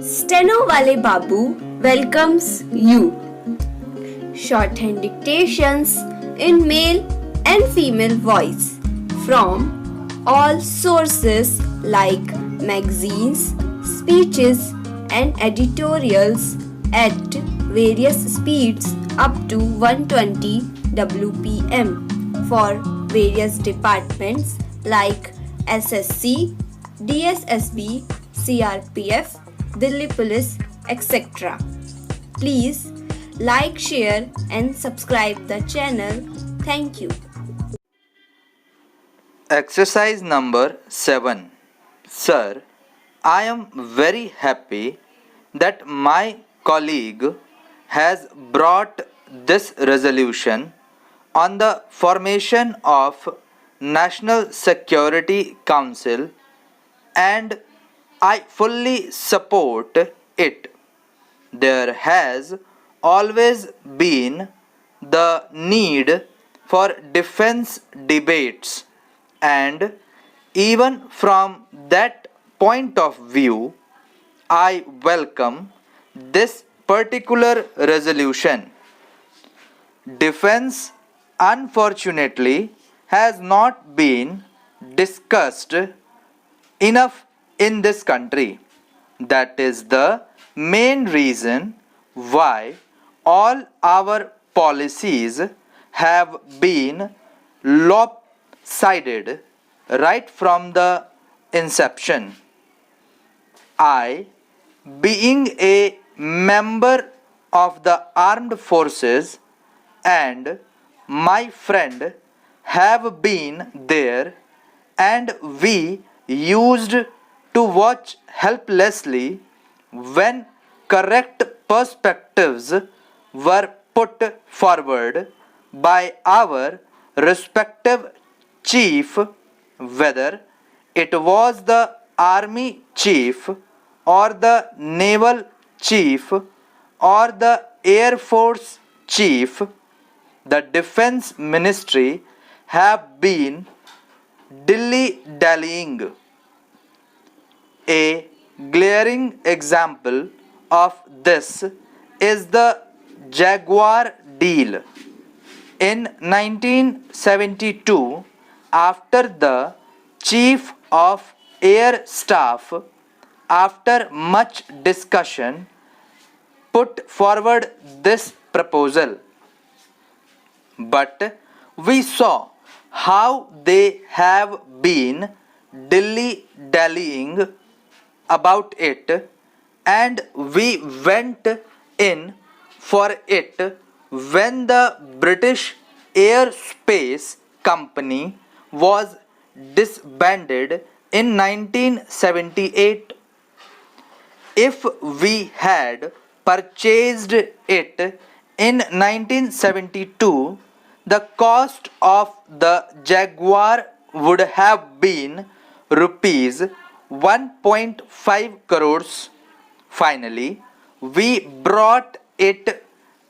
Steno Wale Babu welcomes you. Shorthand dictations in male and female voice from all sources like magazines, speeches, and editorials at various speeds up to 120 WPM for various departments like SSC, DSSB, CRPF, Delhi Police, etc. Please like, share, and subscribe the channel. Thank you. Exercise number 7. Sir, I am very happy that my colleague has brought this resolution on the formation of National Security Council and I fully support it. There has always been the need for defense debates, and even from that point of view, I welcome this particular resolution. Defense, unfortunately, has not been discussed enough in this country. That is the main reason why all our policies have been lopsided right from the inception. I, being a member of the armed forces, and my friend have been there, and we used to watch helplessly when correct perspectives were put forward by our respective chief, whether it was the army chief or the naval chief or the air force chief. The defense ministry have been dilly-dallying. A glaring example of this is the Jaguar deal. In 1972, after the Chief of Air Staff, after much discussion, put forward this proposal. But we saw how they have been dilly-dallying about it, and we went in for it when the British Aerospace Company was disbanded in 1978. If we had purchased it in 1972, the cost of the Jaguar would have been rupees 1.5 crores. Finally, we brought it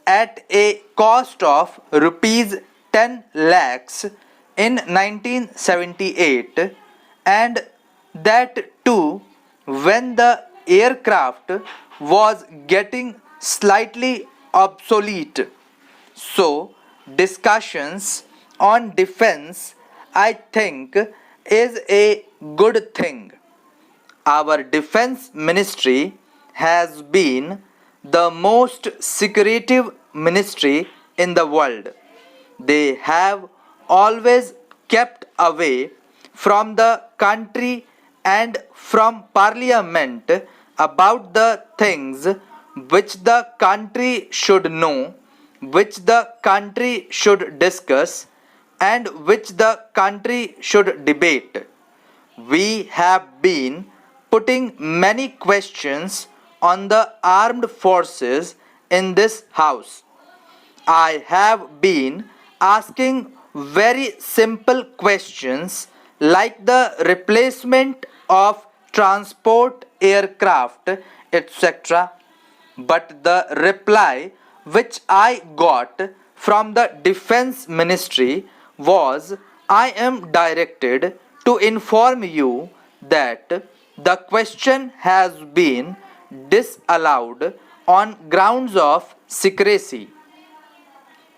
at a cost of rupees 10 lakhs in 1978, and that too when the aircraft was getting slightly obsolete. So, discussions on defense, I think, is a good thing. Our defense ministry has been the most secretive ministry in the world. They have always kept away from the country and from parliament about the things which the country should know, which the country should discuss, and which the country should debate. We have been putting many questions on the armed forces in this house. I have been asking very simple questions like the replacement of transport aircraft, etc. But the reply which I got from the defense ministry was, I am directed to inform you that the question has been disallowed on grounds of secrecy.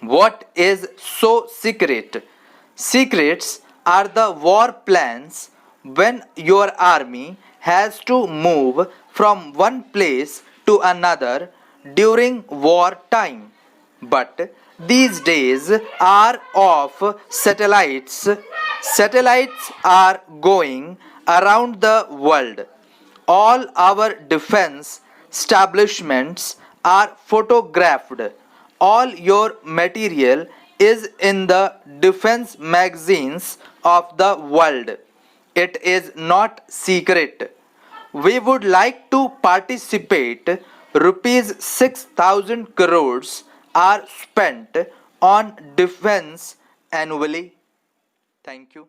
What is so secret? Secrets are the war plans when your army has to move from one place to another during war time. But these days are of satellites. Satellites are going around the world. All our defense establishments are photographed. All your material is in the defense magazines of the world. It is not secret. We would like to participate. Rupees 6,000 crores are spent on defense annually. Thank you.